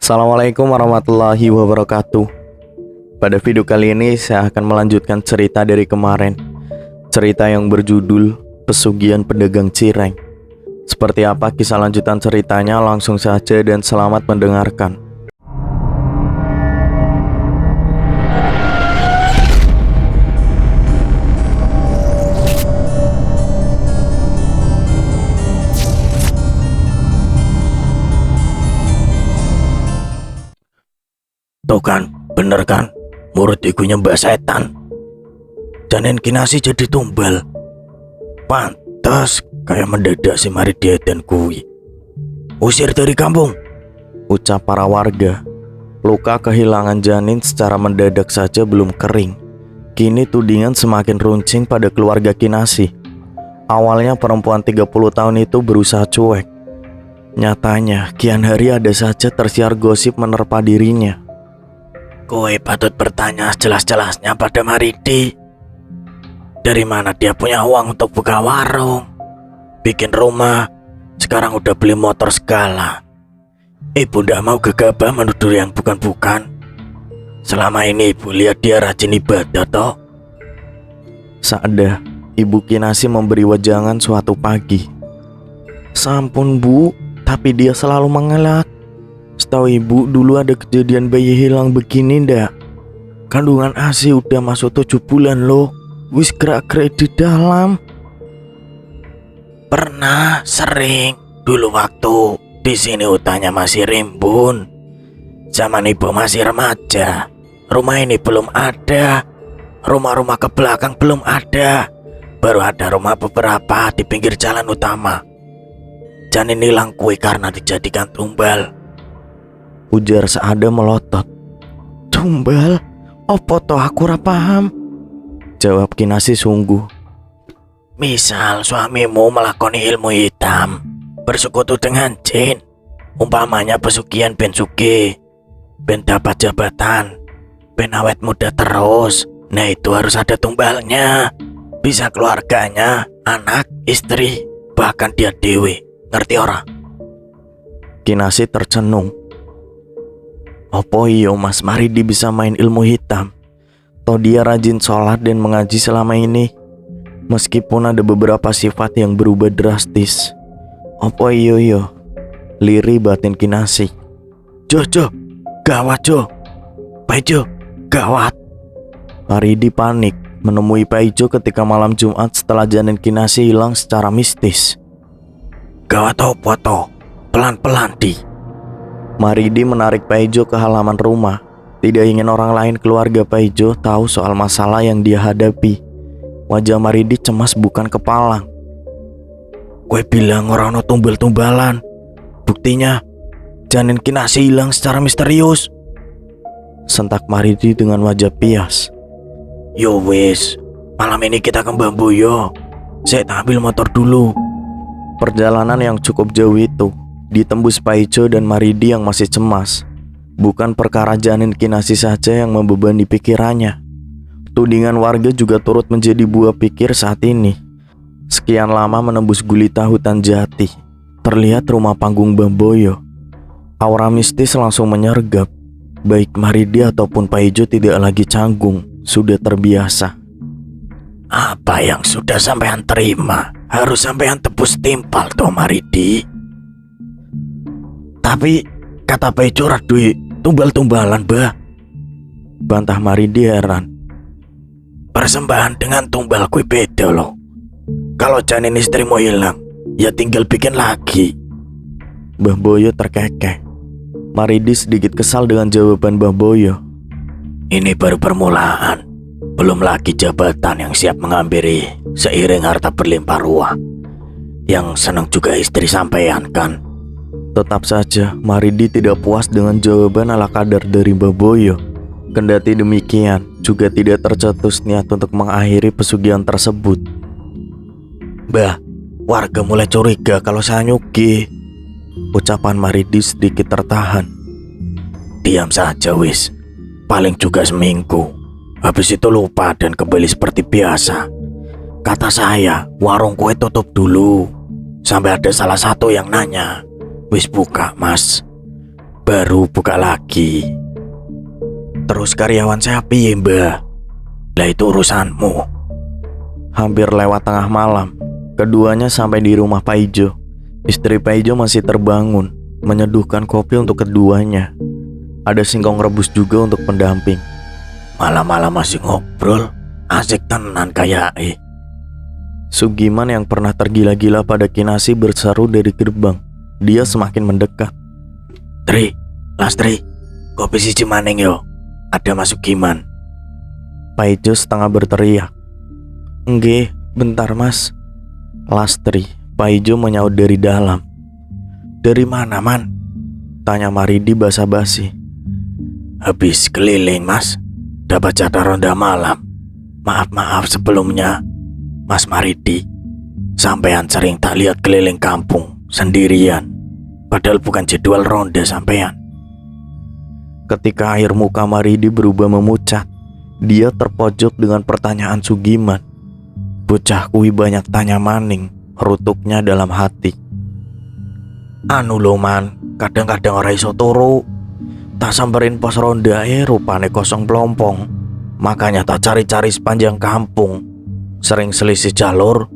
Assalamualaikum warahmatullahi wabarakatuh. Pada video kali ini saya akan melanjutkan cerita dari kemarin. Cerita yang berjudul Pesugihan Pedagang Cireng. Seperti apa kisah lanjutan ceritanya, langsung saja dan selamat mendengarkan. Tuh kan, bener kan? Murid ikunya Mbak Setan. Janin Kinasi jadi tumbal. Pantas kayak mendadak si Maridi dan kui. Usir dari kampung, ucap para warga. Luka kehilangan janin secara mendadak saja belum kering. Kini tudingan semakin runcing pada keluarga Kinasi. Awalnya perempuan 30 tahun itu berusaha cuek. Nyatanya kian hari ada saja tersiar gosip menerpa dirinya. Kowe patut bertanya jelas-jelasnya pada Maridi. Dari mana dia punya uang untuk buka warung, bikin rumah, sekarang udah beli motor segala. Ibu ndak mau gegabah menuduh yang bukan-bukan. Selama ini ibu lihat dia rajin ibadah toh. Saada, Ibu Kinasi memberi wejangan suatu pagi. Sampun bu, tapi dia selalu mengelak. Setahu ibu dulu ada kejadian bayi hilang begini ndak? Kandungan ASI udah masuk 7 bulan loh. Wis gerak-gerik di dalam. Pernah, sering. Dulu waktu di sini hutannya masih rimbun. Zaman ibu masih remaja. Rumah ini belum ada. Rumah-rumah ke belakang belum ada. Baru ada rumah beberapa di pinggir jalan utama. Janin hilang kue karena dijadikan tumbal, ujar Saada melotot. Tumbal? Opo toh aku ora paham? Jawab Kinasi sungguh. Misal suamimu melakoni ilmu hitam, bersekutu dengan jin, umpamanya pesugihan ben sugih, ben dapat jabatan, ben awet muda terus. Nah itu harus ada tumbalnya. Bisa keluarganya, anak, istri, bahkan dia dewe. Ngerti ora? Kinasi tercenung. Opo iyo Mas Maridi bisa main ilmu hitam? Toh dia rajin sholat dan mengaji selama ini. Meskipun ada beberapa sifat yang berubah drastis. Opo iyo? Liri batin Kinasi. Jo, gawat Jo. Paijo, gawat. Maridi panik menemui Paijo ketika malam Jumat setelah janin Kinasi hilang secara mistis. Gawat opo toh? Pelan-pelan di. Maridi menarik Paijo ke halaman rumah. Tidak ingin orang lain keluarga Paijo tahu soal masalah yang dia hadapi. Wajah Maridi cemas bukan kepalang. Gue bilang orang no tumbal-tumbalan. Buktinya janin Kinasi hilang secara misterius. Sentak Maridi dengan wajah pias. Yo wis, malam ini kita ke Bamboyo. Saya ambil motor dulu. Perjalanan yang cukup jauh itu ditembus Paijo dan Maridi yang masih cemas. Bukan perkara janin Kinasi saja yang membebani pikirannya. Tudingan warga juga turut menjadi buah pikir saat ini. Sekian lama menembus gulita hutan jati, terlihat rumah panggung Bamboyo. Aura mistis langsung menyergap. Baik Maridi ataupun Paijo tidak lagi canggung, sudah terbiasa. Apa yang sudah sampean terima harus sampean tebus timpal toh Maridi. Tapi kata Paijo radui tumbal-tumbalan bah. Bantah Maridi heran. Persembahan dengan tumbal kui beda loh. Kalau janin istrimu hilang, ya tinggal bikin lagi. Mbah Boyo terkekeh. Maridi sedikit kesal dengan jawaban Mbah Boyo. Ini baru permulaan. Belum lagi jabatan yang siap menghampiri seiring harta berlimpah ruah. Yang senang juga istri sampean kan. Tetap saja Maridi tidak puas dengan jawaban ala kadar dari Mbah Boyo. Kendati demikian, juga tidak tercetus niat untuk mengakhiri pesugihan tersebut. Mbah, warga mulai curiga kalau saya nyugi. Ucapan Maridi sedikit tertahan. Diam saja wis. Paling juga seminggu. Habis itu lupa dan kembali seperti biasa. Kata saya, warung kue tutup dulu. Sampai ada salah satu yang nanya, wis buka mas. baru buka lagi. Terus karyawan saya piye, Mbah? Lah itu urusanmu. Hampir lewat tengah malam, keduanya sampai di rumah Pak Ijo. Istri Pak Ijo masih terbangun, menyeduhkan kopi untuk keduanya. Ada singkong rebus juga untuk pendamping. Malam-malam masih ngobrol, asik tenan kayak Sugiman yang pernah tergila-gila pada Kinasi berseru dari gerbang. Dia semakin mendekat. Tri, Lastri, kopi siji maning yo. Ada masuk Giman. Pak Ijo setengah berteriak. Nggih, bentar mas. Lastri, Pak Ijo menyaut dari dalam. Dari mana, Man? Tanya Maridi basa-basi. Habis keliling, Mas. Dapat jatah ronda malam. Maaf sebelumnya, Mas Maridi. Sampean sering tak lihat keliling kampung sendirian. Padahal bukan jadwal ronda sampean. Ketika air muka Maridi berubah memucat, dia terpojok dengan pertanyaan Sugiman. Bocah kui banyak tanya maning, rutuknya dalam hati. Anu lo, Man, kadang-kadang ora iso turu. Tak samperin pos ronda rupane kosong pelompong. Makanya tak cari-cari sepanjang kampung. Sering selisih jalur.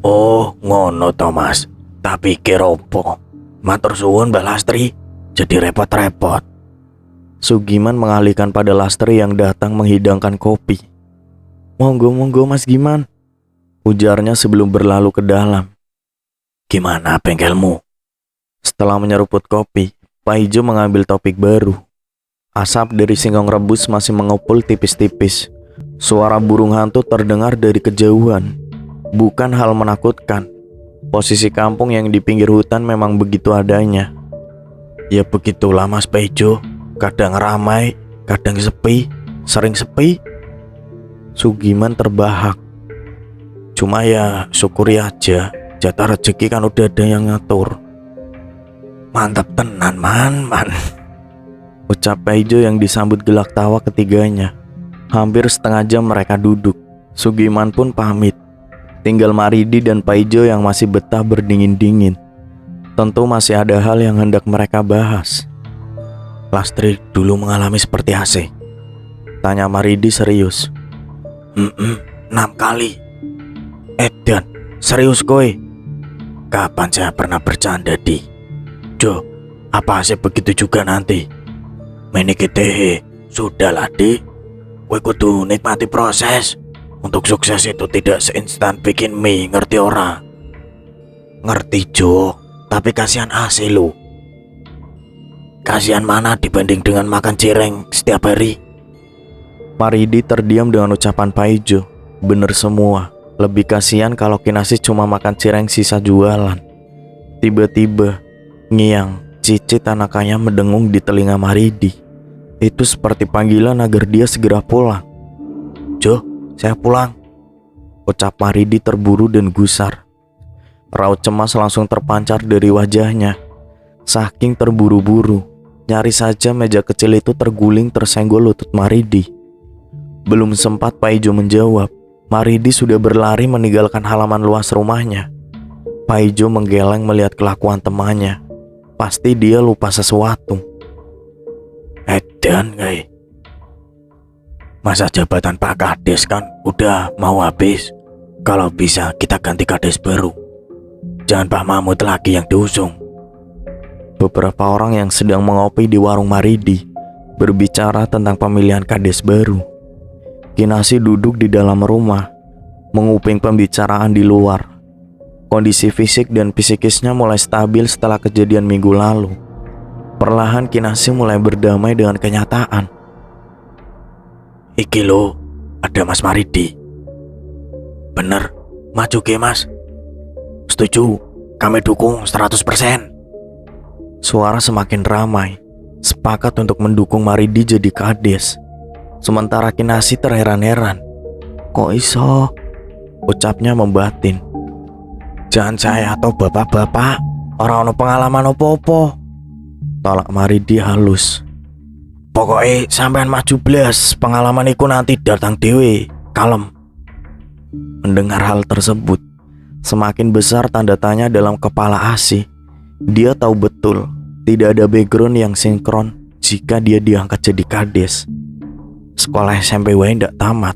Oh, ngono to, Mas. Tak pikir opo. Matur suwun, Mbak Lastri. Jadi repot-repot. Sugiman mengalihkan pada Lastri yang datang menghidangkan kopi. Monggo Mas Giman, ujarnya sebelum berlalu ke dalam. Gimana bengkelmu? Setelah menyeruput kopi, Pak Ijo mengambil topik baru. Asap dari singkong rebus masih mengepul tipis-tipis. Suara burung hantu terdengar dari kejauhan. Bukan hal menakutkan. Posisi kampung yang di pinggir hutan memang begitu adanya. Ya begitulah Mas Pak Ijo. Kadang ramai, kadang sepi, sering sepi. Sugiman terbahak. Cuma ya syukuri aja, jatah rezeki kan udah ada yang ngatur. Mantap tenan, man. Ucap Pak Ijo yang disambut gelak tawa ketiganya. Hampir setengah jam mereka duduk. Sugiman pun pamit. Tinggal Maridi dan Pak Ijo yang masih betah berdingin-dingin. Tentu masih ada hal yang hendak mereka bahas. Lastri dulu mengalami seperti AC. Tanya Maridi serius. 6 kali. Dan serius kowe? Kapan saya pernah bercanda, Di? Jo, apa AC begitu juga nanti? Menikite, sudahlah, Di. Kowe kudu nikmati proses. Untuk sukses itu tidak seinstan bikin mie, ngerti ora? Ngerti, Jo, tapi kasihan AC lu. Kasihan mana dibanding dengan makan cireng setiap hari? Maridi terdiam dengan ucapan Pak Ijo. Bener semua. Lebih kasihan kalau Kinasi cuma makan cireng sisa jualan. Tiba-tiba Ngiang, cicit anakannya mendengung di telinga Maridi. Itu seperti panggilan agar dia segera pulang. Jo, saya pulang. Ucap Maridi terburu dan gusar. Raut cemas langsung terpancar dari wajahnya. Saking terburu-buru, nyaris saja meja kecil itu terguling tersenggol lutut Maridi. Belum sempat Pak Ijo menjawab, Maridi sudah berlari meninggalkan halaman luas rumahnya. Pak Ijo menggeleng melihat kelakuan temannya. Pasti dia lupa sesuatu. Dan guys, masa jabatan Pak Kades kan udah mau habis. Kalau bisa kita ganti Kades baru. Jangan Pak Mahmud lagi yang diusung. Beberapa orang yang sedang mengopi di warung Maridi berbicara tentang pemilihan Kades baru. Kinasi duduk di dalam rumah, menguping pembicaraan di luar. Kondisi fisik dan psikisnya mulai stabil setelah kejadian minggu lalu. Perlahan Kinasi mulai berdamai dengan kenyataan. Iki lo, ada Mas Maridi. Bener, maju ke Mas. Setuju, kami dukung 100%. Suara semakin ramai, sepakat untuk mendukung Maridi jadi Kades. Sementara Kinasi terheran-heran. Kok iso? Ucapnya membatin. Jangan saya atau bapak-bapak, orang ono pengalaman opo-opo. Tolak Maridi halus. Pokoknya sampean maju blas, pengalaman iku nanti datang dewe. Kalem. Mendengar hal tersebut, semakin besar tanda tanya dalam kepala Asi. Dia tahu betul Tidak ada background yang sinkron jika dia diangkat jadi kades. Sekolah SMP wae ndak tamat.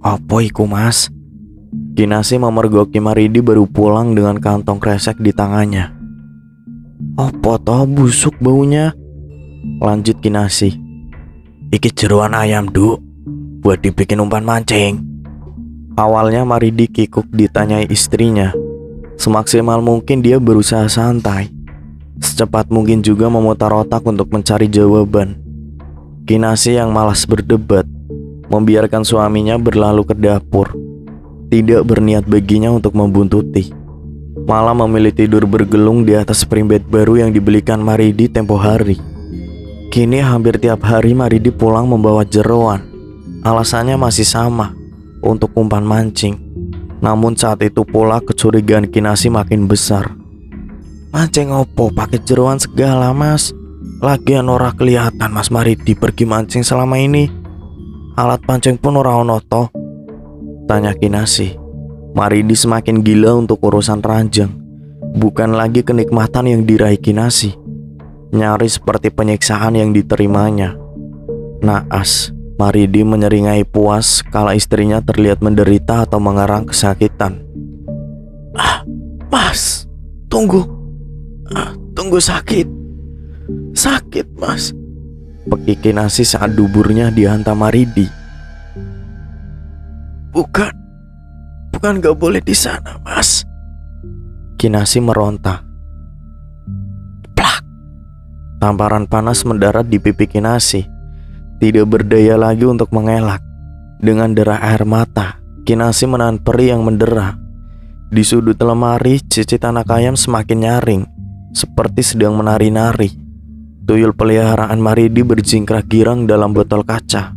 Apa iku mas? Kinasi memergoki Maridi baru pulang dengan kantong kresek di tangannya. Apa toh busuk baunya? Lanjut Kinasi. Iki jeroan ayam duk, buat dibikin umpan mancing. Awalnya Maridi kikuk ditanyai istrinya. Semaksimal mungkin dia berusaha santai. Secepat mungkin juga memutar otak untuk mencari jawaban. Kinasi yang malas berdebat membiarkan suaminya berlalu ke dapur. Tidak berniat baginya untuk membuntuti. Malah memilih tidur bergelung di atas spring bed baru yang dibelikan Maridi tempo hari. Kini hampir tiap hari Maridi pulang membawa jeroan. Alasannya masih sama, untuk umpan mancing. Namun saat itu pula kecurigaan Kinasi makin besar. Mancing opo pakai jeroan segala mas? Lagian ora kelihatan mas Maridi pergi mancing selama ini. Alat pancing pun ora ono toh? Tanya Kinasi. Maridi semakin gila untuk urusan ranjang. Bukan lagi kenikmatan yang diraih Kinasi, nyaris seperti penyiksaan yang diterimanya. Naas, Maridi menyeringai puas kala istrinya terlihat menderita atau mengarang kesakitan. Mas, tunggu. Tunggu sakit. Sakit mas. Pekik Kinasi saat duburnya dihantam Maridi. Bukan gak boleh di sana mas. Kinasi meronta. Plak. Tamparan panas mendarat di pipi Kinasi. Tidak berdaya lagi untuk mengelak. Dengan derah air mata, Kinasi menahan perih yang mendera. Di sudut lemari, cicit anak ayam semakin nyaring, seperti sedang menari-nari. Tuyul peliharaan Maridi berjingkrak girang dalam botol kaca.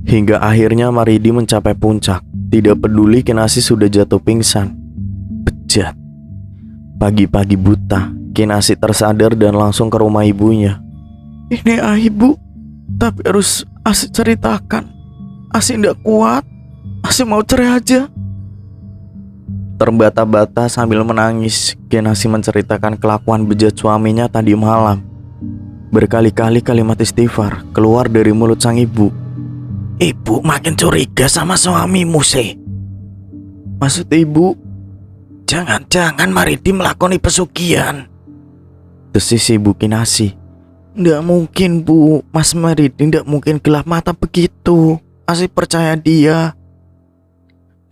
Hingga akhirnya Maridi mencapai puncak. Tidak peduli Kinasi sudah jatuh pingsan. Bejat. Pagi-pagi buta, Kinasi tersadar dan langsung ke rumah ibunya. Ini ibu, tapi harus Asi ceritakan. Asi tidak kuat. Asi mau cerai aja. Terbata-bata sambil menangis, Kinasi menceritakan kelakuan bejat suaminya tadi malam. Berkali-kali kalimat istighfar keluar dari mulut sang ibu. Ibu makin curiga sama suamimu sih. Maksud ibu? Jangan-jangan Maridi melakoni pesugihan. Desis ibu Kinasi. Nggak mungkin bu, Mas Maridi nggak mungkin gelap mata begitu. Asi percaya dia.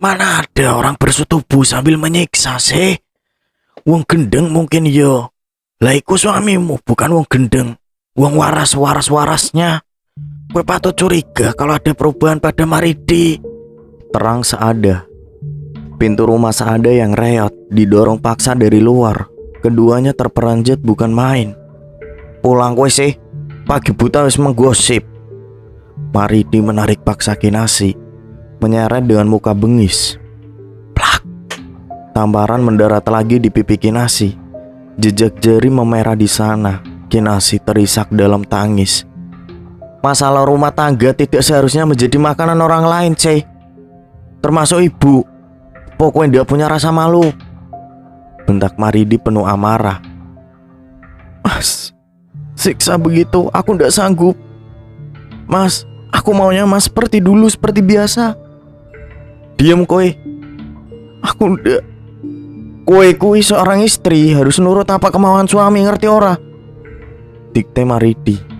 Mana ada orang bersetubuh sambil menyiksa sih? Wong gendeng mungkin yo. Lah iku suamimu bukan wong gendeng. Wong waras-warasnya. Gue patut curiga kalau ada perubahan pada Maridi. Terang seada. Pintu rumah seada yang reot didorong paksa dari luar. Keduanya terperanjat bukan main. Pulang kowe sih. Pagi buta wis menggosip. Maridi menarik paksa Kinasi, menyeret dengan muka bengis. Plak. Tamparan mendarat lagi di pipi Kinasi. Jejak jari memerah di sana. Kinasi terisak dalam tangis. Masalah rumah tangga tidak seharusnya menjadi makanan orang lain, Cey. Termasuk ibu. Pokoknya dia punya rasa malu. Bentak Maridi penuh amarah. Mas, siksa begitu aku ndak sanggup. Mas, aku maunya mas seperti dulu, seperti biasa. Diam kowe. Aku ndak. Kowe seorang istri harus nurut apa kemauan suami, ngerti ora? Dikte Maridi.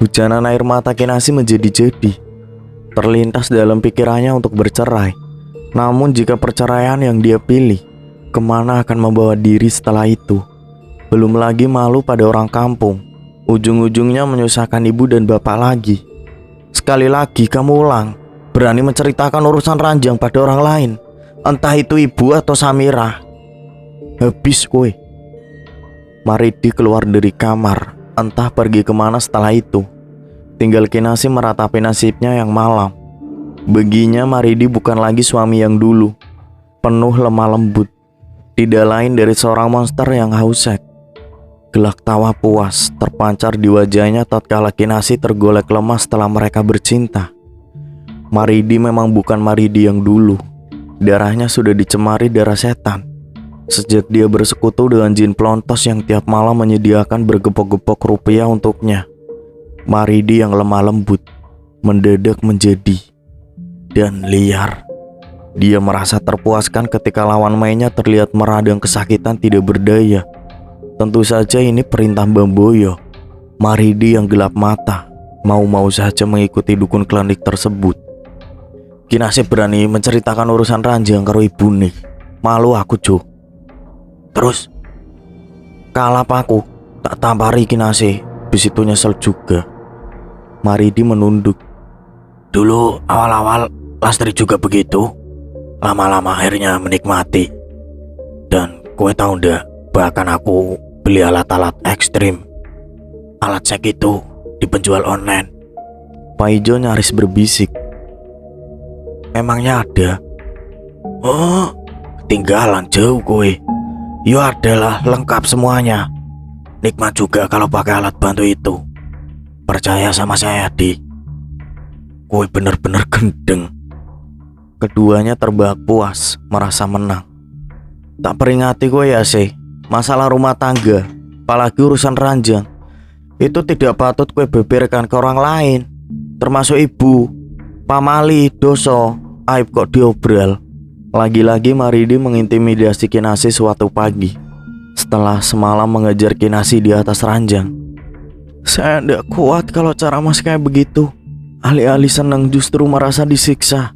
Hujanan air mata Kinasi menjadi-jadi. Terlintas dalam pikirannya untuk bercerai. Namun jika perceraian yang dia pilih, kemana akan membawa diri setelah itu? Belum lagi malu pada orang kampung. Ujung-ujungnya menyusahkan ibu dan bapak lagi. Sekali lagi kamu ulang, berani menceritakan urusan ranjang pada orang lain, entah itu ibu atau Samira. Habis kowe. Maridi keluar dari kamar, entah pergi kemana setelah itu. Tinggal Kinasi meratapi nasibnya yang malam. Baginya Maridi bukan lagi suami yang dulu, penuh lemah lembut. Tidak lain dari seorang monster yang haus seks. Gelak tawa puas terpancar di wajahnya tatkala Kinasi tergolek lemah setelah mereka bercinta. Maridi memang bukan Maridi yang dulu. Darahnya sudah dicemari darah setan. Sejak dia bersekutu dengan jin pelontos yang tiap malam menyediakan bergepok-gepok rupiah untuknya, Maridi yang lemah lembut mendadak menjadi dan liar. Dia merasa terpuaskan ketika lawan mainnya terlihat meradang kesakitan tidak berdaya. Tentu saja ini perintah Bamboyo. Maridi yang gelap mata mau-mau saja mengikuti dukun klinik tersebut. Kinasih berani menceritakan urusan ranjang karo ibu nih. Malu aku, Jo. Terus Kalap aku, tak tampari Kinasih. Bis itu nyesel juga. Maridi menunduk. dulu awal-awal Lastri juga begitu. Lama-lama akhirnya menikmati. Dan kowe tahu ndak, bahkan aku beli alat-alat ekstrim. Alat seks itu di penjual online. Paijo nyaris berbisik. Emangnya ada? Oh, ketinggalan jauh kowe. Yo adalah lengkap semuanya. Nikmat juga kalau pakai alat bantu itu. Percaya sama saya, Di. Kowe bener-bener gendeng. Keduanya terbahak puas, merasa menang. Tak peringati gue ya sih, masalah rumah tangga, apalagi urusan ranjang, itu tidak patut gue beberkan ke orang lain, termasuk ibu. Pamali, doso, aib kok diobral. Lagi-lagi Maridi mengintimidasi Kinasih suatu pagi, setelah semalam mengejar Kinasih di atas ranjang. Saya tidak kuat kalau cara mas kayak begitu. Alih-alih senang justru merasa disiksa.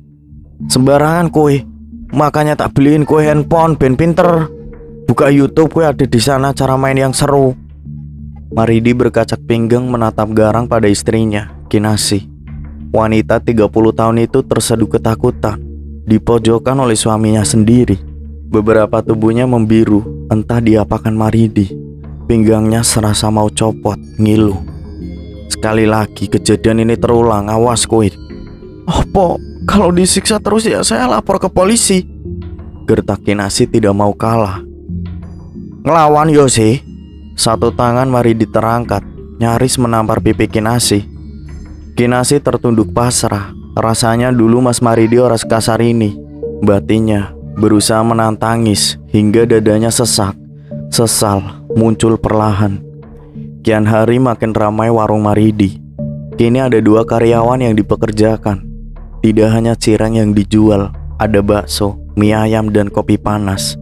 Sembarangan kowe, makanya tak beliin kowe handphone ben pinter. Buka YouTube kowe ada di sana cara main yang seru. Maridi berkacak pinggang menatap garang pada istrinya, Kinasih. Wanita 30 tahun itu terseduh ketakutan, dipojokkan oleh suaminya sendiri. Beberapa tubuhnya membiru, entah diapakan Maridi. Pinggangnya serasa mau copot, ngilu. Sekali lagi kejadian ini terulang, awas kowe. Opo, kalau disiksa terus ya saya lapor ke polisi. Gertak Kinasih tidak mau kalah. Ngelawan yo sih. Satu tangan Maridi terangkat, nyaris menampar pipi Kinasih. Kinasih tertunduk pasrah. Rasanya dulu Mas Maridi ora sekasar ini. Batinnya berusaha menahan tangis hingga dadanya sesak. Sesal muncul perlahan. Kian hari makin ramai warung Maridi. Kini ada 2 karyawan yang dipekerjakan. Tidak hanya cireng yang dijual, ada bakso, mie ayam dan kopi panas.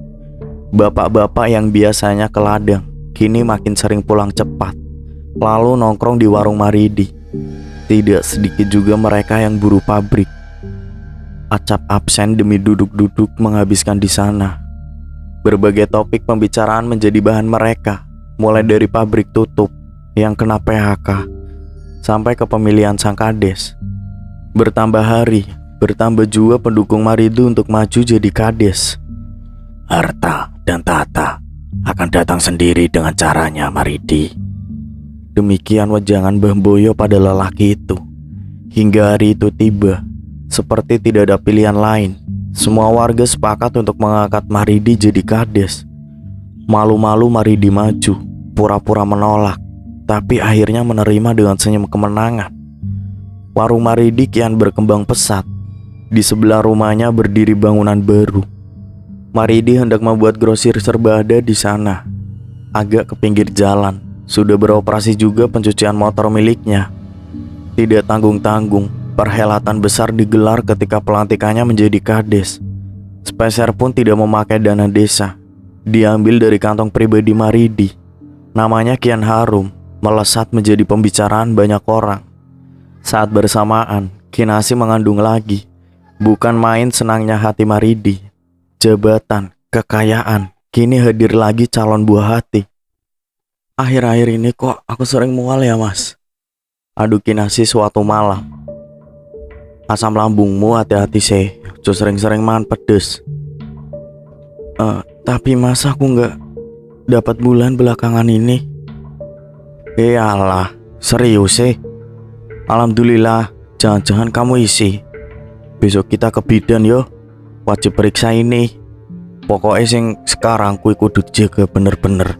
Bapak-bapak yang biasanya ke ladang kini makin sering pulang cepat, lalu nongkrong di warung Maridi. Tidak sedikit juga mereka yang buruh pabrik. Acap absen demi duduk-duduk menghabiskan di sana. Berbagai topik pembicaraan menjadi bahan mereka, mulai dari pabrik tutup yang kena PHK sampai ke pemilihan sang kades. Bertambah hari, bertambah juga pendukung Maridi untuk maju jadi kades. Harta dan tahta akan datang sendiri dengan caranya, Maridi. Demikian wejangan Mbah Boyo pada lelaki itu. Hingga hari itu tiba, seperti tidak ada pilihan lain. Semua warga sepakat untuk mengangkat Maridi jadi kades. Malu-malu Maridi maju, pura-pura menolak, tapi akhirnya menerima dengan senyum kemenangan. Warung Maridi kian berkembang pesat. Di sebelah rumahnya berdiri bangunan baru. Maridi hendak membuat grosir serba ada di sana. Agak ke pinggir jalan, sudah beroperasi juga pencucian motor miliknya. Tidak tanggung-tanggung, perhelatan besar digelar ketika pelantikannya menjadi kades. Sepeser pun tidak memakai dana desa. Diambil dari kantong pribadi Maridi. Namanya kian harum, melesat menjadi pembicaraan banyak orang. Saat bersamaan, Kinasih mengandung lagi. Bukan main senangnya hati Maridi. Jabatan, kekayaan, kini hadir lagi calon buah hati. Akhir-akhir ini kok aku sering mual ya mas? Adu Kinasih suatu malam. Asam lambungmu hati-hati sih, jangan sering-sering makan pedes. Tapi mas aku nggak dapat bulan belakangan ini. Alah, serius sih? Alhamdulillah, jangan-jangan kamu isi. Besok kita ke bidan yo. Wajib periksa ini. Pokoknya sing sekarang kui kudu jaga bener-bener.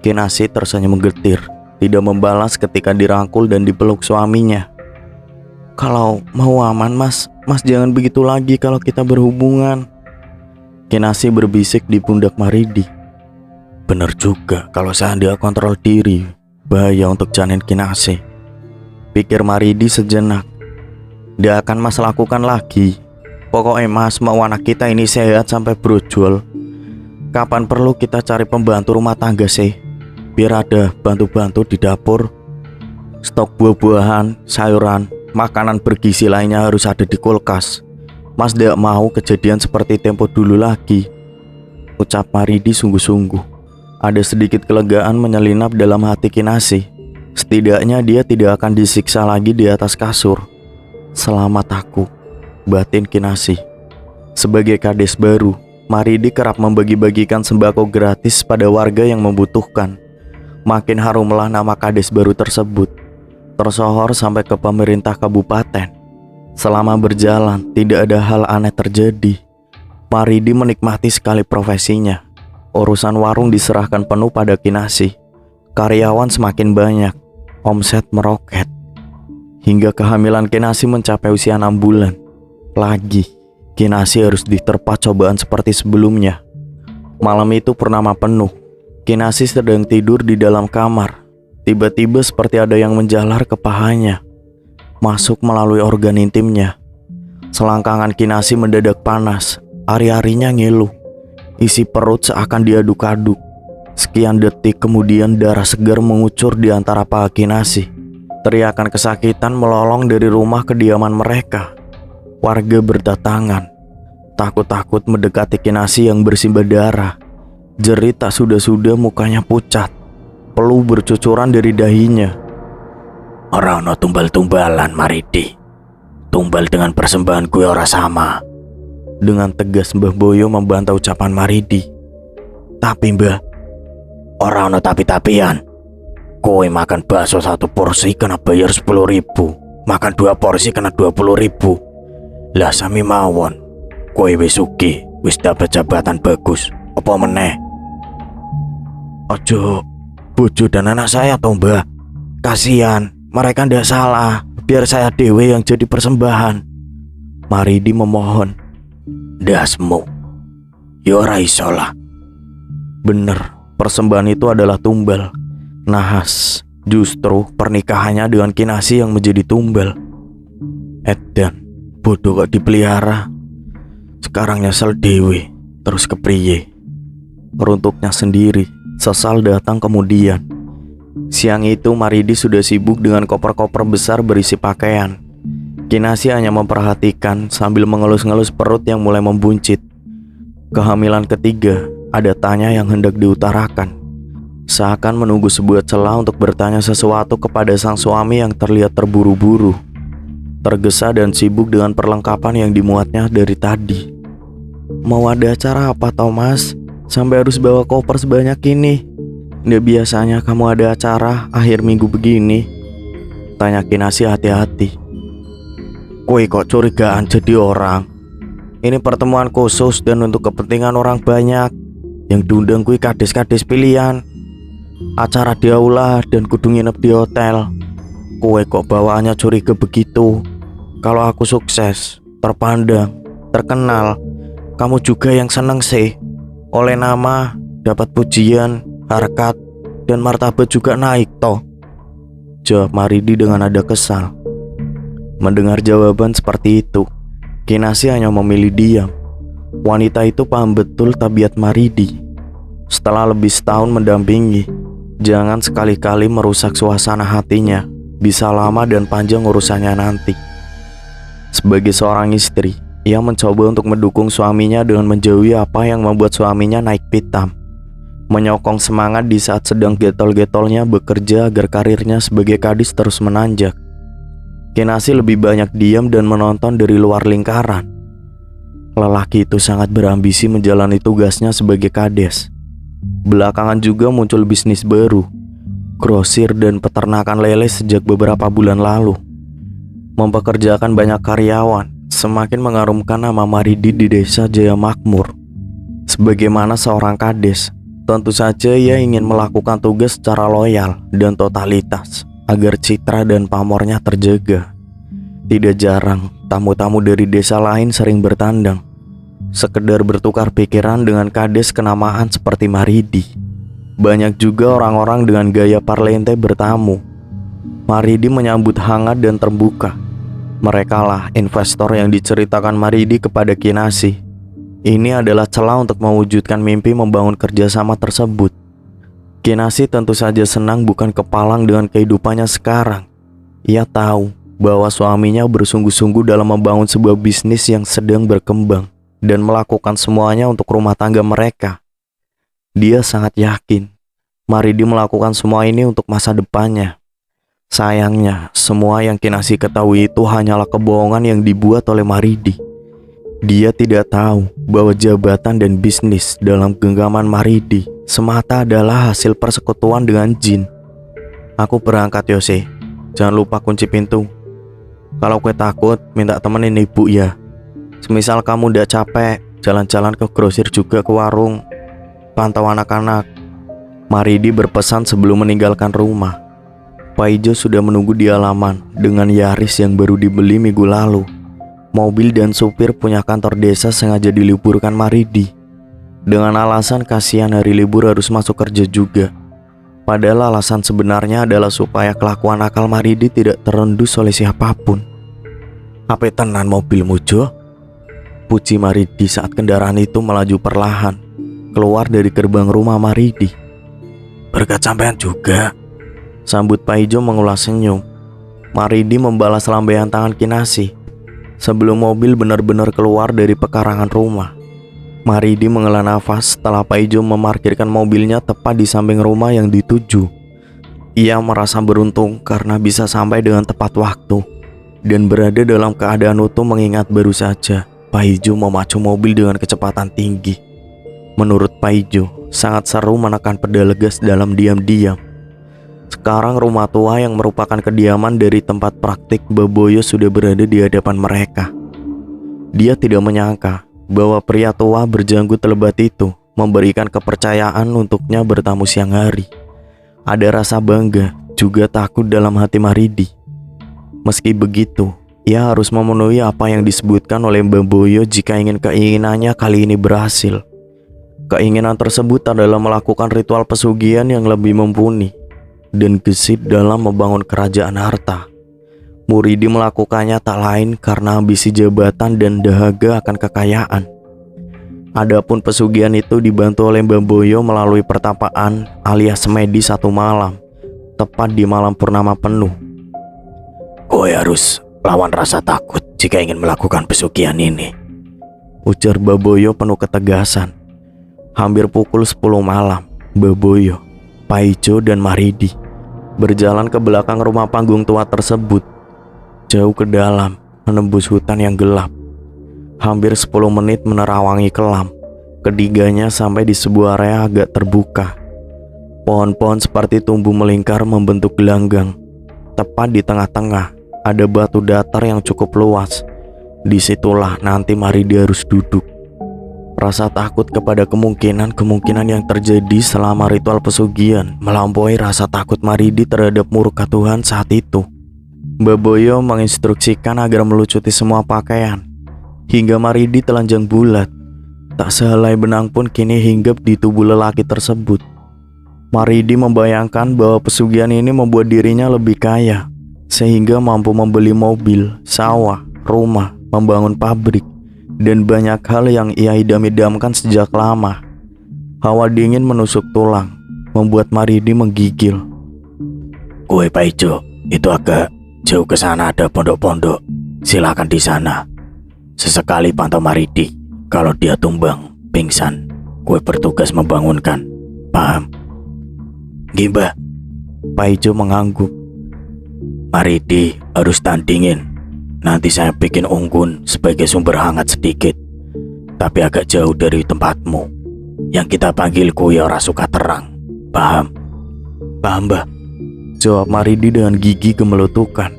Kinasih tersenyum menggetir, tidak membalas ketika dirangkul dan dipeluk suaminya. Kalau mau aman mas jangan begitu lagi kalau kita berhubungan. Kinasi berbisik di pundak Maridi. Bener juga, kalau saya kontrol diri, bahaya untuk janin Kinasi. Pikir Maridi sejenak. Dia akan Mas lakukan lagi. Pokoknya Mas mau anak kita ini sehat sampai brojol. Kapan perlu kita cari pembantu rumah tangga sih? Biar ada bantu-bantu di dapur. Stok buah-buahan, sayuran, makanan bergizi lainnya harus ada di kulkas. Mas tidak mau kejadian seperti tempo dulu lagi, ucap Maridi sungguh-sungguh. Ada sedikit kelegaan menyelinap dalam hati Kinasi. Setidaknya dia tidak akan disiksa lagi di atas kasur. Selamat aku, batin Kinasi. Sebagai kades baru, Maridi kerap membagi-bagikan sembako gratis pada warga yang membutuhkan. Makin harumlah nama kades baru tersebut, tersohor sampai ke pemerintah kabupaten. Selama berjalan, tidak ada hal aneh terjadi. Maridi menikmati sekali profesinya. Urusan warung diserahkan penuh pada Kinasi. Karyawan semakin banyak, omset meroket. Hingga kehamilan Kinasi mencapai usia 6 bulan. Lagi, Kinasi harus diterpa cobaan seperti sebelumnya. Malam itu purnama penuh. Kinasi sedang tidur di dalam kamar. Tiba-tiba seperti ada yang menjalar ke pahanya, masuk melalui organ intimnya. Selangkangan Kinasi mendadak panas, ari-arinya ngilu. Isi perut seakan diaduk-aduk. Sekian detik kemudian darah segar mengucur di antara paha Kinasi. Teriakan kesakitan melolong dari rumah kediaman mereka. Warga berdatangan, takut-takut mendekati Kinasi yang bersimbah darah. Jerit tak sudah-sudah mukanya pucat, peluh bercucuran dari dahinya. Ora ono tumbal-tumbalan Maridi. Tumbal dengan persembahan gue ora sama. Dengan tegas Mbah Boyo membantah ucapan Maridi. Tapi Mbah, ora ono tapi-tapian. Kowe makan bakso 1 porsi kena bayar 10.000, makan 2 porsi kena 20.000. Lah sami mawon, kowe wis sugih, wis dapat jabatan bagus. Apa meneh? Ojo bojo dan anak saya toh Mbah. Kasihan, mereka ndak salah. Biar saya dewe yang jadi persembahan. Maridi memohon. Dasmu, yo ora iso lah. Bener, persembahan itu adalah tumbal. Nahas, justru pernikahannya dengan Kinasi yang menjadi tumbal. Edan, bodoh kok dipelihara. Sekarang nyesel dewe, terus kepriye. Runtuknya sendiri, sesal datang kemudian. Siang itu Maridi sudah sibuk dengan koper-koper besar berisi pakaian. Kinasi hanya memperhatikan sambil mengelus-ngelus perut yang mulai membuncit. Kehamilan ketiga, ada tanya yang hendak diutarakan. Seakan menunggu sebuah celah untuk bertanya sesuatu kepada sang suami yang terlihat terburu-buru, tergesa dan sibuk dengan perlengkapan yang dimuatnya dari tadi. Mau ada acara apa Thomas? Sampai harus bawa koper sebanyak ini? Nggak biasanya kamu ada acara akhir minggu begini, tanya Kinasi hati-hati. Kowe kok curigaan jadi orang? Ini pertemuan khusus dan untuk kepentingan orang banyak. Yang diundang kui kades-kades pilihan. Acara di aula dan kudu nginep di hotel. Kowe kok bawaannya curiga begitu? Kalau aku sukses, terpandang, terkenal, kamu juga yang seneng sih. Oleh nama, dapat pujian, harkat, dan martabat juga naik toh, jawab Maridi dengan nada kesal. Mendengar jawaban seperti itu, Kinasi hanya memilih diam. Wanita itu paham betul tabiat Maridi. Setelah lebih setahun mendampingi, jangan sekali-kali merusak suasana hatinya. Bisa lama dan panjang urusannya nanti. Sebagai seorang istri, ia mencoba untuk mendukung suaminya dengan menjauhi apa yang membuat suaminya naik pitam. Menyokong semangat di saat sedang getol-getolnya bekerja agar karirnya sebagai kadis terus menanjak. Kinasi lebih banyak diam dan menonton dari luar lingkaran. Lelaki itu sangat berambisi menjalani tugasnya sebagai kades. Belakangan juga muncul bisnis baru, grosir dan peternakan lele sejak beberapa bulan lalu. Mempekerjakan banyak karyawan, semakin mengharumkan nama Maridi di desa Jaya Makmur. Sebagaimana seorang kades, tentu saja ia ingin melakukan tugas secara loyal dan totalitas agar citra dan pamornya terjaga. Tidak jarang, tamu-tamu dari desa lain sering bertandang. sekedar bertukar pikiran dengan kades kenamaan seperti Maridi. Banyak juga orang-orang dengan gaya parlente bertamu. Maridi menyambut hangat dan terbuka. Merekalah investor yang diceritakan Maridi kepada Kinasih. Ini adalah celah untuk mewujudkan mimpi membangun kerjasama tersebut. Kinasih tentu saja senang bukan kepalang dengan kehidupannya sekarang. Ia tahu bahwa suaminya bersungguh-sungguh dalam membangun sebuah bisnis yang sedang berkembang dan melakukan semuanya untuk rumah tangga mereka. Dia sangat yakin Maridi melakukan semua ini untuk masa depannya. Sayangnya, semua yang Kinasih ketahui itu hanyalah kebohongan yang dibuat oleh Maridi. Dia tidak tahu bahwa jabatan dan bisnis dalam genggaman Maridi semata adalah hasil persekutuan dengan jin. Aku berangkat, Yose. Jangan lupa kunci pintu. Kalau kue takut, minta temenin ibu ya. Semisal kamu udah capek, jalan-jalan ke grosir juga ke warung. Pantau anak-anak. Maridi berpesan sebelum meninggalkan rumah. Paijo sudah menunggu di halaman dengan Yaris yang baru dibeli minggu lalu. Mobil dan supir punya kantor desa sengaja diliburkan Maridi. Dengan alasan kasihan hari libur harus masuk kerja juga. Padahal alasan sebenarnya adalah supaya kelakuan akal Maridi tidak terendus oleh siapapun. "Apa tenan mobilmu, Jo?" puji Maridi saat kendaraan itu melaju perlahan keluar dari gerbang rumah Maridi. "Berkat sampean juga," sambut Paijo mengulas senyum. Maridi membalas lambaian tangan Kinasih sebelum mobil benar-benar keluar dari pekarangan rumah. Maridi menghela nafas setelah Paijo memarkirkan mobilnya tepat di samping rumah yang dituju. Ia merasa beruntung karena bisa sampai dengan tepat waktu dan berada dalam keadaan utuh mengingat baru saja Paijo memacu mobil dengan kecepatan tinggi. Menurut Paijo, sangat seru menekan pedal gas dalam diam-diam. Sekarang rumah tua yang merupakan kediaman dari tempat praktik Baboyo sudah berada di hadapan mereka. Dia tidak menyangka bahwa pria tua berjanggut lebat itu memberikan kepercayaan untuknya bertamu siang hari. Ada rasa bangga, juga takut dalam hati Maridi. Meski begitu, ia harus memenuhi apa yang disebutkan oleh Baboyo jika keinginannya kali ini berhasil. Keinginan tersebut adalah melakukan ritual pesugihan yang lebih mumpuni dan gesit dalam membangun kerajaan harta. Muridi melakukannya tak lain karena ambisi jabatan dan dahaga akan kekayaan. Adapun pesugihan itu dibantu oleh Baboyo melalui pertapaan alias semedi satu malam, tepat di malam purnama penuh. "Kowe harus lawan rasa takut jika ingin melakukan pesugihan ini," ujar Baboyo penuh ketegasan. Hampir pukul 10 malam, Baboyo, Paijo dan Maridi berjalan ke belakang rumah panggung tua tersebut. Jauh ke dalam, menembus hutan yang gelap. Hampir 10 menit menerawangi kelam. Ketiganya sampai di sebuah area agak terbuka. Pohon-pohon seperti tumbuh melingkar membentuk gelanggang. Tepat di tengah-tengah ada batu datar yang cukup luas. Disitulah nanti Maridi harus duduk. Rasa takut kepada kemungkinan yang terjadi selama ritual pesugihan melampaui rasa takut Maridi terhadap murka Tuhan saat itu. Baboyo menginstruksikan agar melucuti semua pakaian hingga Maridi telanjang bulat. Tak sehelai benang pun kini hinggap di tubuh lelaki tersebut. Maridi membayangkan bahwa pesugihan ini membuat dirinya lebih kaya, sehingga mampu membeli mobil, sawah, rumah, membangun pabrik, dan banyak hal yang ia idam-idamkan sejak lama. Hawa dingin menusuk tulang, membuat Maridi menggigil. "Kowe Paijo, itu agak jauh ke sana ada pondok-pondok. Silakan di sana. Sesekali pantau Maridi. Kalau dia tumbang, pingsan, kowe bertugas membangunkan. Paham?" "Gimba," Paijo mengangguk. "Maridi harus tandingin. Nanti saya bikin unggun sebagai sumber hangat sedikit, tapi agak jauh dari tempatmu. Yang kita panggil kuya ora suka terang. Paham?" "Paham, Mbah," jawab Maridi dengan gigi gemelutukan.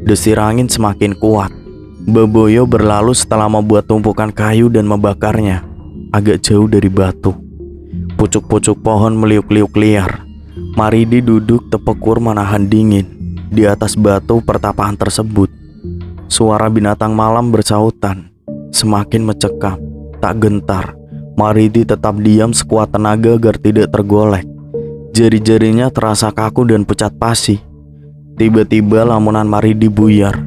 Desir angin semakin kuat. Baboyo berlalu setelah membuat tumpukan kayu dan membakarnya agak jauh dari batu. Pucuk-pucuk pohon meliuk-liuk liar. Maridi duduk tepekur menahan dingin di atas batu pertapaan tersebut. Suara binatang malam bersautan, semakin mencekam. Tak gentar, Maridi tetap diam sekuat tenaga agar tidak tergolek. Jari-jarinya terasa kaku dan pucat pasi. Tiba-tiba lamunan Maridi buyar.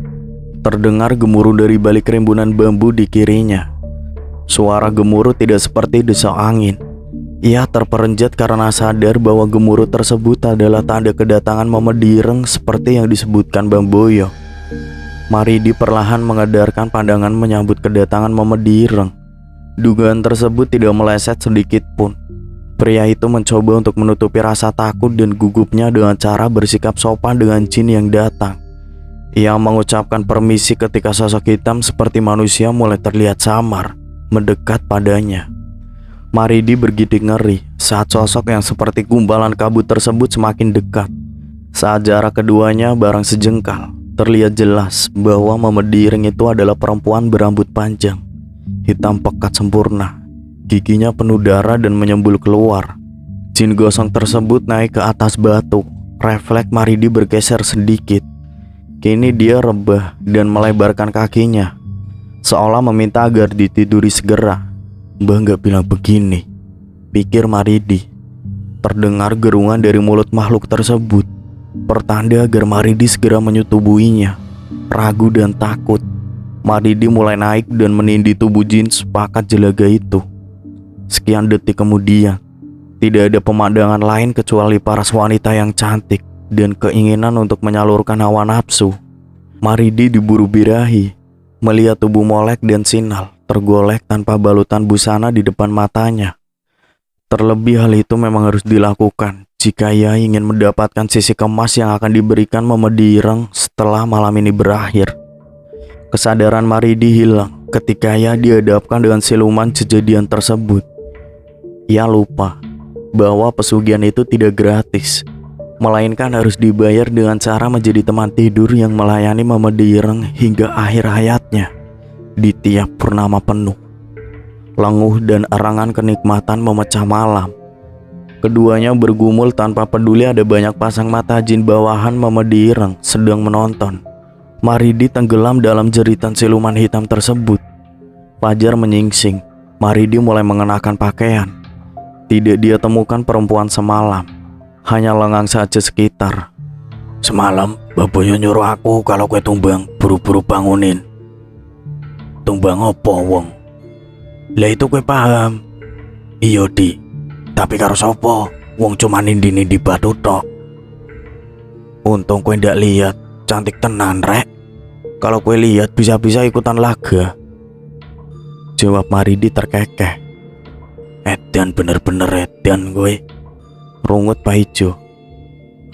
Terdengar gemuruh dari balik rimbunan bambu di kirinya. Suara gemuruh tidak seperti desau angin. Ia terperenjat karena sadar bahwa gemuruh tersebut adalah tanda kedatangan Mamedireng seperti yang disebutkan Bang Boyo. Maridi perlahan mengedarkan pandangan menyambut kedatangan Mamedireng. Dugaan tersebut tidak meleset sedikit pun. Pria itu mencoba untuk menutupi rasa takut dan gugupnya dengan cara bersikap sopan dengan jin yang datang. Ia mengucapkan permisi ketika sosok hitam seperti manusia mulai terlihat samar, mendekat padanya. Maridi bergidik ngeri saat sosok yang seperti gumpalan kabut tersebut semakin dekat. Saat jarak keduanya barang sejengkal, terlihat jelas bahwa Mamedireng itu adalah perempuan berambut panjang, hitam pekat sempurna. Giginya penuh darah dan menyembul keluar. Jin gosong tersebut naik ke atas batu. Refleks Maridi bergeser sedikit. Kini dia rebah dan melebarkan kakinya, seolah meminta agar ditiduri segera. Mbah gak bilang begini, pikir Maridi. Terdengar gerungan dari mulut makhluk tersebut, pertanda agar Maridi segera menyetubuhinya. Ragu dan takut, Maridi mulai naik dan menindih tubuh jin sepakat jelaga itu. Sekian detik kemudian, tidak ada pemandangan lain kecuali paras wanita yang cantik dan keinginan untuk menyalurkan hawa nafsu. Maridi diburu birahi, melihat tubuh molek dan sinal tergolek tanpa balutan busana di depan matanya. Terlebih hal itu memang harus dilakukan jika ia ingin mendapatkan sisi kemas yang akan diberikan Mamedireng setelah malam ini berakhir. Kesadaran Maridi hilang ketika ia dihadapkan dengan siluman kejadian tersebut. Ia lupa bahwa pesugihan itu tidak gratis, melainkan harus dibayar dengan cara menjadi teman tidur yang melayani Mamedireng hingga akhir hayatnya di tiap purnama penuh. Lenguh dan erangan kenikmatan memecah malam. Keduanya bergumul tanpa peduli ada banyak pasang mata jin bawahan Mamedireng sedang menonton. Maridi tenggelam dalam jeritan siluman hitam tersebut. Fajar menyingsing. Maridi mulai mengenakan pakaian. Tidak dia temukan perempuan semalam, hanya lengang saja sekitar. Semalam Baboyo nyuruh aku kalau kue tumbang buru-buru bangunin. Tumbang opo wong? Lah itu kue paham. Iya di, tapi karo sopo? Wong cuma nindi-nindi batu tok. Untung kue ndak lihat, cantik tenan rek. Kalau kue lihat bisa-bisa ikutan laga. Jawab Maridi terkekeh. Edan bener-bener edan gue. Rungut Pak Ijo.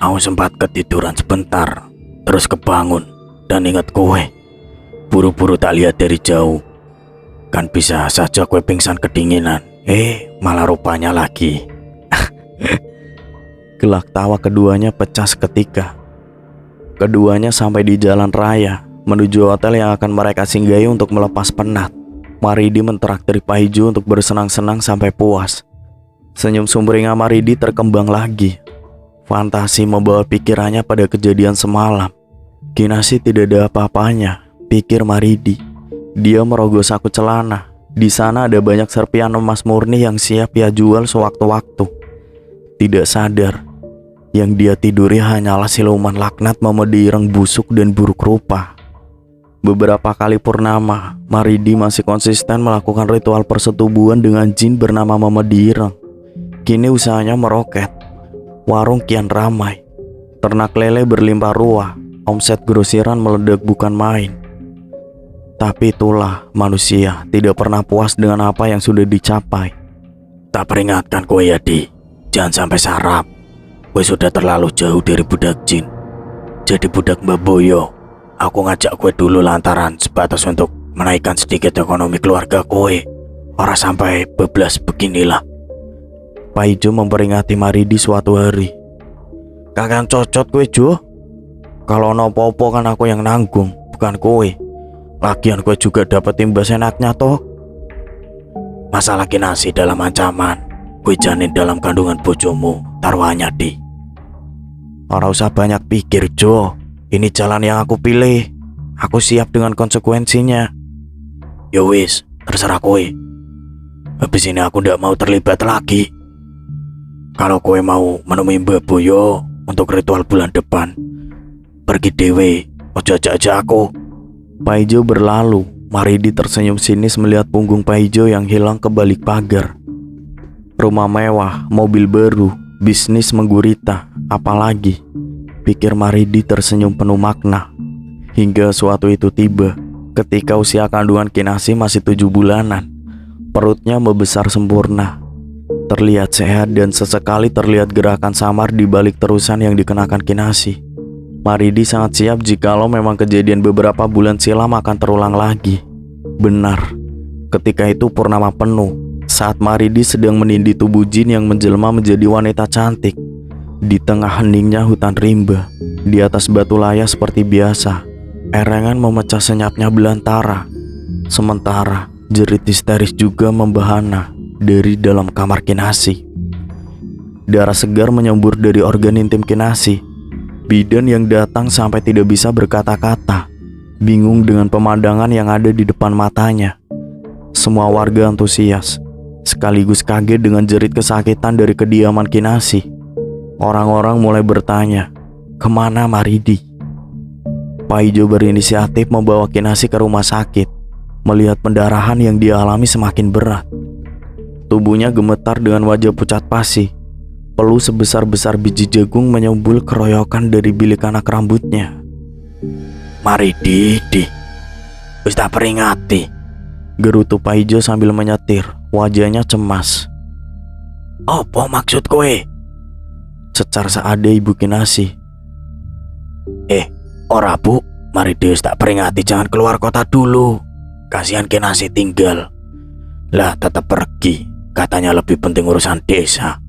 Aku sempat ketiduran sebentar, terus kebangun dan ingat kue. Buru-buru tak lihat dari jauh. Kan bisa saja kue pingsan kedinginan. Malah rupanya lagi. Gelak tawa keduanya pecah seketika. Keduanya sampai di jalan raya menuju hotel yang akan mereka singgahi untuk melepas penat. Maridi mentraktir Pak Ijo untuk bersenang-senang sampai puas. Senyum sumringah Maridi terkembang lagi. Fantasi membawa pikirannya pada kejadian semalam. Kinasi tidak ada apa-apanya, pikir Maridi. Dia merogoh saku celana. Di sana ada banyak serpian emas murni yang siap ia jual sewaktu-waktu. Tidak sadar, yang dia tiduri hanyalah siluman laknat Mamedireng busuk dan buruk rupa. Beberapa kali purnama, Maridi masih konsisten melakukan ritual persetubuhan dengan jin bernama Mamedireng. Kini usahanya meroket. Warung kian ramai. Ternak lele berlimpah ruah. Omset grosiran meledak bukan main. Tapi itulah manusia tidak pernah puas dengan apa yang sudah dicapai. Tak peringatkan kowe ya di, jangan sampai sarap. Kowe sudah terlalu jauh dari budak jin. Jadi budak Mbak Boyo. Aku ngajak kowe dulu lantaran sebatas untuk menaikkan sedikit ekonomi keluarga kowe. Ora sampai beblas beginilah. Pak Ijo memperingati Maridi suatu hari. Kakang cocot kowe Jo. Kalau nopo-opo kan aku yang nanggung, bukan kowe. Lagian kowe juga dapat imbas enaknya toh. Masalah kinasi dalam ancaman, kowe janin dalam kandungan bojomu, taruhannya di. Ora usah banyak pikir Jo. Ini jalan yang aku pilih. Aku siap dengan konsekuensinya. Ya wis, terserah kowe. Habis ini aku ndak mau terlibat lagi. Kalau kowe mau menemui Mbak Boyo untuk ritual bulan depan, pergi dewe, ojo ajak aku. Pak Ijo berlalu. Maridi tersenyum sinis melihat punggung Pak Ijo yang hilang ke balik pagar. Rumah mewah, mobil baru, bisnis menggurita, apalagi? Pikir Maridi tersenyum penuh makna. Hingga suatu itu tiba, ketika usia kandungan Kinasih masih 7 bulanan. Perutnya membesar sempurna, terlihat sehat dan sesekali terlihat gerakan samar di balik terusan yang dikenakan Kinasih. Maridi sangat siap jikalau memang kejadian beberapa bulan silam akan terulang lagi. Benar, ketika itu purnama penuh, saat Maridi sedang menindih tubuh jin yang menjelma menjadi wanita cantik. Di tengah heningnya hutan rimba, di atas batu laya seperti biasa, erengan memecah senyapnya belantara. Sementara jerit histeris juga membahana dari dalam kamar Kinasih. Darah segar menyembur dari organ intim Kinasih. Bidan yang datang sampai tidak bisa berkata-kata, bingung dengan pemandangan yang ada di depan matanya. Semua warga antusias, sekaligus kaget dengan jerit kesakitan dari kediaman Kinasih. Orang-orang mulai bertanya, kemana Maridi? Pak Ijo berinisiatif membawa Kinasih ke rumah sakit. Melihat pendarahan yang dia alami semakin berat, tubuhnya gemetar dengan wajah pucat pasi. Pelu sebesar-besar biji jagung menyembul keroyokan dari bilik anak rambutnya. Maridi, wis tak peringati, gerutu Pak Ijo sambil menyetir, wajahnya cemas. Apa maksud kowe? Cecar seada ibu Kinasih. Ora bu, Maridi wis tak peringati jangan keluar kota dulu. Kasihan Kinasih tinggal. Lah tetap pergi, katanya lebih penting urusan desa.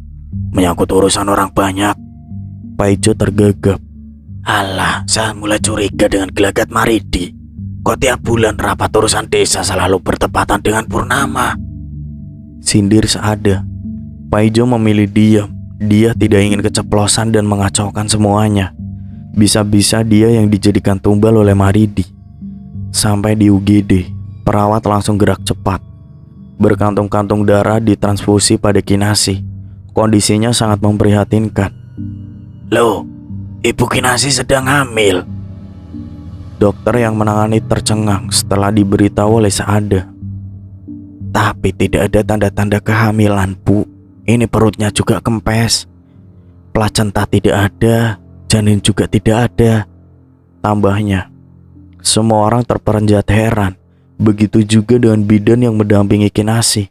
Menyangkut urusan orang banyak. Pak Ijo tergagap. Alah, saya mulai curiga dengan gelagat Maridi. Kok tiap bulan rapat urusan desa selalu bertepatan dengan purnama? Sindir seada. Pak Ijo memilih diam. Dia tidak ingin keceplosan dan mengacaukan semuanya. Bisa-bisa dia yang dijadikan tumbal oleh Maridi. Sampai di UGD, perawat langsung gerak cepat. Berkantung-kantung darah ditransfusi pada Kinasih. Kondisinya sangat memprihatinkan. Loh, Ibu Kinasih sedang hamil. Dokter yang menangani tercengang setelah diberitahu oleh Saada. Tapi tidak ada tanda-tanda kehamilan, Bu. Ini perutnya juga kempes. Plasenta tidak ada, janin juga tidak ada. Tambahnya, semua orang terperanjat heran. Begitu juga dengan bidan yang mendampingi Kinasih.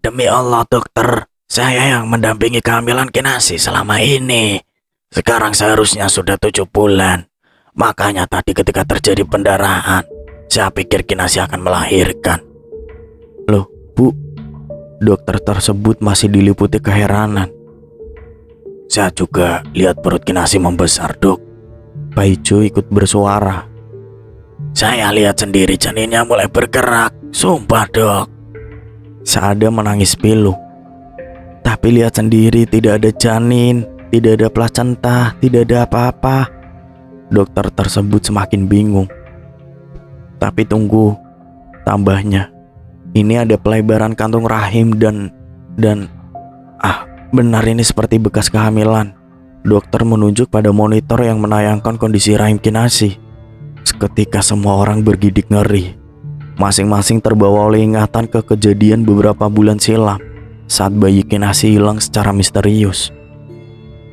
Demi Allah dokter, saya yang mendampingi kehamilan Kinasih selama ini. Sekarang seharusnya sudah 7 bulan. Makanya tadi ketika terjadi pendarahan, saya pikir Kinasih akan melahirkan. Loh, Bu, dokter tersebut masih diliputi keheranan. Saya juga lihat perut Kinasih membesar, Dok. Pak Ijo ikut bersuara. Saya lihat sendiri janinnya mulai bergerak. Sumpah, Dok. Saada menangis pilu. Tapi lihat sendiri, tidak ada janin, tidak ada plasenta, tidak ada apa-apa. Dokter tersebut semakin bingung. Tapi tunggu, tambahnya, ini ada pelebaran kantung rahim dan benar ini seperti bekas kehamilan. Dokter menunjuk pada monitor yang menayangkan kondisi rahim Kinasih. Seketika semua orang bergidik ngeri. Masing-masing terbawa oleh ingatan ke kejadian beberapa bulan silam saat bayi Kinasih hilang secara misterius.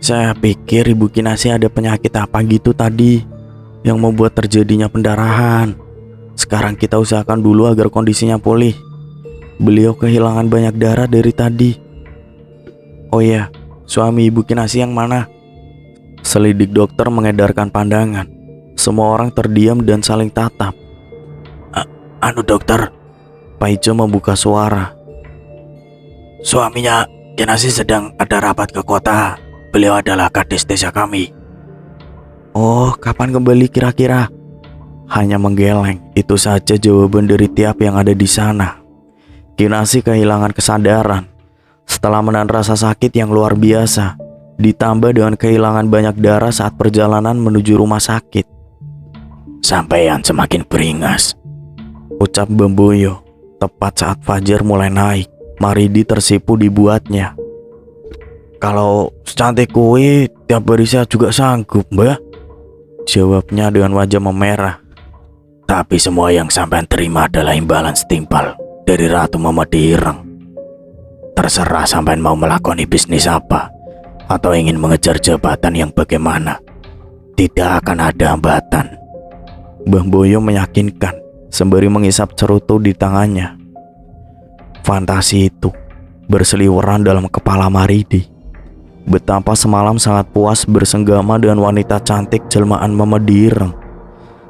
Saya pikir Ibu Kinasih ada penyakit apa gitu tadi yang membuat terjadinya pendarahan. Sekarang kita usahakan dulu agar kondisinya pulih. Beliau kehilangan banyak darah dari tadi. Oh ya, suami Ibu Kinasih yang mana? Selidik dokter mengedarkan pandangan. Semua orang terdiam dan saling tatap. Dokter, Pak Ijo membuka suara. Suaminya Kinasih sedang ada rapat ke kota. Beliau adalah kades desa kami. Oh, kapan kembali kira-kira? Hanya menggeleng, itu saja jawaban dari tiap yang ada di sana. Kinasih kehilangan kesadaran setelah menahan rasa sakit yang luar biasa, ditambah dengan kehilangan banyak darah saat perjalanan menuju rumah sakit. Sampeyan semakin beringas, ucap Bamboyo tepat saat fajar mulai naik. Maridi tersipu dibuatnya. Kalau secantik kue, tiap hari saya juga sanggup, Mbah. Jawabnya dengan wajah memerah. Tapi semua yang sampean terima adalah imbalan setimpal dari Ratu Mamadi Ireng. Terserah sampean mau melakoni bisnis apa atau ingin mengejar jabatan yang bagaimana, tidak akan ada hambatan. Mbah Boyo meyakinkan sembari mengisap cerutu di tangannya. Fantasi itu berseliweran dalam kepala Maridi. Betapa semalam sangat puas bersenggama dengan wanita cantik jelmaan Mamadi Ireng.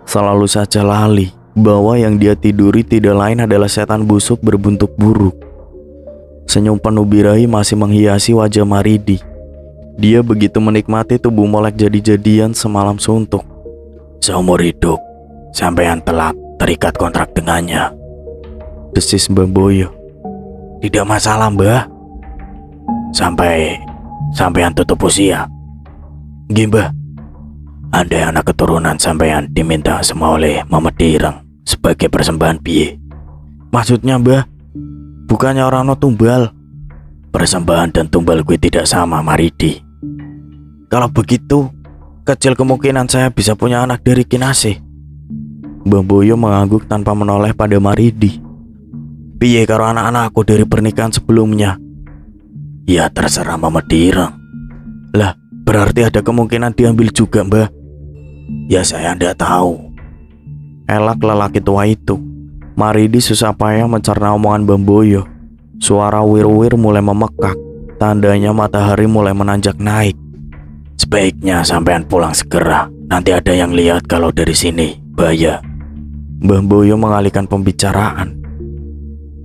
Selalu saja lali bahwa yang dia tiduri tidak lain adalah setan busuk berbentuk buruk. Senyum penuh birahi masih menghiasi wajah Maridi. Dia begitu menikmati tubuh molek jadi-jadian semalam suntuk. Seumur hidup, sampean telat terikat kontrak dengannya, desis Mbah Boyo. Tidak masalah, Mbah. Sampean tutup usia. Nggih, Mbah. Andai anak keturunan sampean diminta semua oleh Mamadi Ireng sebagai persembahan piye? Maksudnya, Mbah? Bukannya orang no tumbal. Persembahan dan tumbal gue tidak sama, Maridi. Kalau begitu, kecil kemungkinan saya bisa punya anak dari Kinasih. Mbah Boyo mengangguk tanpa menoleh pada Maridi. Piye karo anak-anakku dari pernikahan sebelumnya? Ya terserah Mamadi Ireng. Lah, berarti ada kemungkinan diambil juga, Mbah. Ya saya ndak tahu. Elak lelaki tua itu. Maridi susah payah mencerna omongan Mbah Boyo. Suara wir-wir mulai memekak. Tandanya matahari mulai menanjak naik. Sebaiknya sampean pulang segera. Nanti ada yang lihat kalau dari sini bahaya. Mbah Boyo mengalihkan pembicaraan.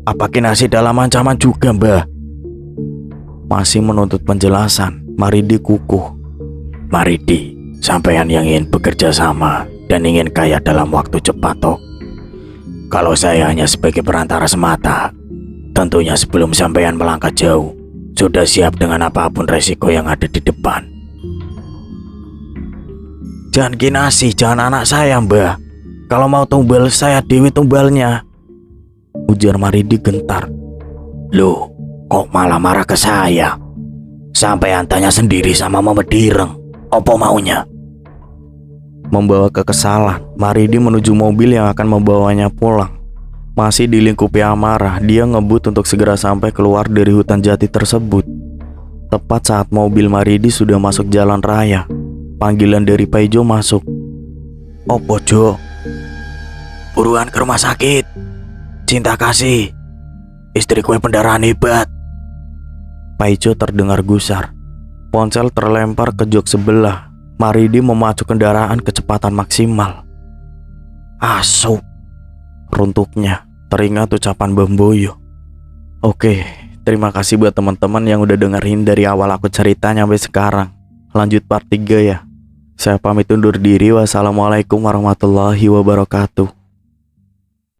Apa Kinasih dalam ancaman juga, Mbah? Masih menuntut penjelasan, Maridi kukuh. Maridi, sampean yang ingin bekerja sama dan ingin kaya dalam waktu cepat toh. Kalau saya hanya sebagai perantara semata, tentunya sebelum sampean melangkah jauh, sudah siap dengan apapun resiko yang ada di depan. Jangan Kinasih, jangan anak saya, Mbah. Kalau mau tumbal, saya dewi tumbalnya, ujar Maridi gentar. Loh, kok malah marah ke saya? Sampean tanya sendiri sama Mamadi Ireng, apa maunya? Membawa kekesalan, Maridi menuju mobil yang akan membawanya pulang. Masih dilingkupi amarah, dia ngebut untuk segera sampai keluar dari hutan jati tersebut. Tepat saat mobil Maridi sudah masuk jalan raya, panggilan dari Paijo masuk. Opo Jo? Buruan ke rumah sakit. Cinta kasih, istri kue pendarahan hebat. Paijo terdengar gusar. Ponsel terlempar ke jok sebelah. Maridi memacu kendaraan kecepatan maksimal. Asup, runtuknya teringat ucapan Mbah Boyo. Oke, terima kasih buat teman-teman yang udah dengerin dari awal aku cerita sampai sekarang. Lanjut part 3 ya. Saya pamit undur diri. Wassalamualaikum warahmatullahi wabarakatuh.